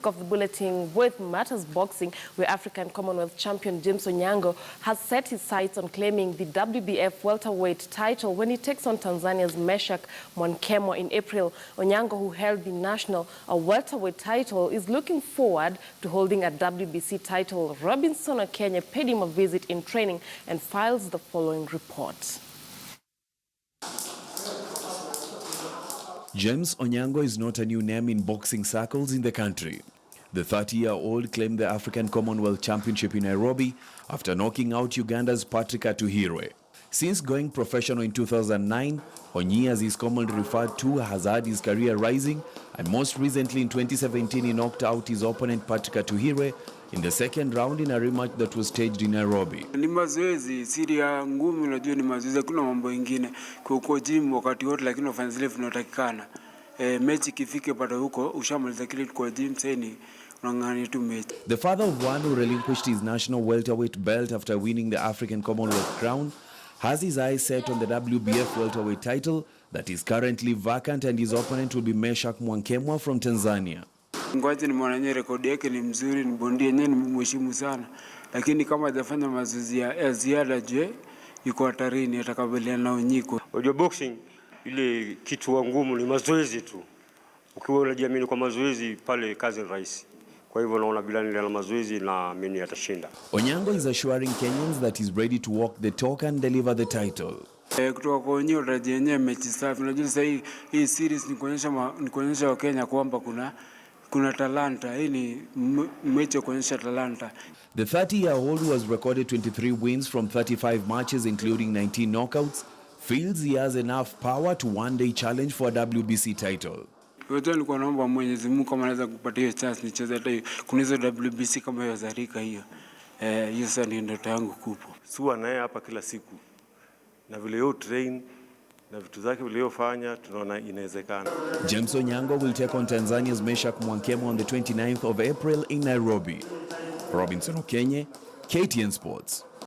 off the bulletin with Matters Boxing, where African Commonwealth Champion James Onyango has set his sights on claiming the WBF Welterweight title when he takes on Tanzania's Meshack Mwankemwa in April. Onyango, who held the National Welterweight title, is looking forward to holding a WBC title. Robinson Okenye paid him a visit in training and files the following report. James Onyango is not a new name in boxing circles in the country. The 30-year-old claimed the African Commonwealth Championship in Nairobi after knocking out Uganda's Patrick Atuhirwe. Since going professional in 2009, Onyi, as he's commonly referred to, has had his career rising, and most recently in 2017 he knocked out his opponent Patrick Atuhirwe in the second round in a rematch that was staged in Nairobi. Ni mazoezi siri ya ngumi, unajua ni mazoezi, kuna mambo mengine kwa gym wakati wote, lakini ufanye zile vinatakikana. Mechi kifike pata huko ushamaliza kile kwa gym, sasa ni unang'ang'ania tu mechi. The father of one who relinquished his national welterweight belt after winning the African Commonwealth crown has his eyes set on the WBF welterweight title that is currently vacant, and his opponent will be Meshack Mwankemwa from Tanzania. Ngoja ni mwananye, rekodi yake ni mzuri, ni bondia yenyewe, ni mheshimu sana, lakini kama hajafanya mazoezi ya ziada, je, yuko hatarini atakabiliana na Onyiko. Unajua boxing ile kitu wa ngumu ni mazoezi tu. Ukiwa unajiamini kwa mazoezi pale kazi ni rahisi. Kwa hivyo naona bila na mazoezi na mimi atashinda. Onyango is assuring Kenyans that he's ready to walk the talk and deliver the title. Kutoka kwa Onyiko utajienyewe mechi safi. Unajua sasa hii series ni kuonyesha Wakenya kwamba kuna talanta. Hii ni mechi kuonyesha talanta. The 30-year-old, who has recorded 23 wins from 35 matches including 19 knockouts, feels he has enough power to one day challenge for a WBC title. Yote nilikuwa naomba Mwenyezi Mungu kama anaweza kupatia chance nicheze hata kuna hizo WBC kama hiyo Zarika hiyo. Hiyo sasa ni ndoto yangu kubwa. Sua naye hapa kila siku. Na vile yo train na vitu zake vile yofanya tunaona inawezekana. James Onyango will take on Tanzania's Meshack Mwankemwa on the 29th of April in Nairobi. Robinson Okenye, KTN Sports.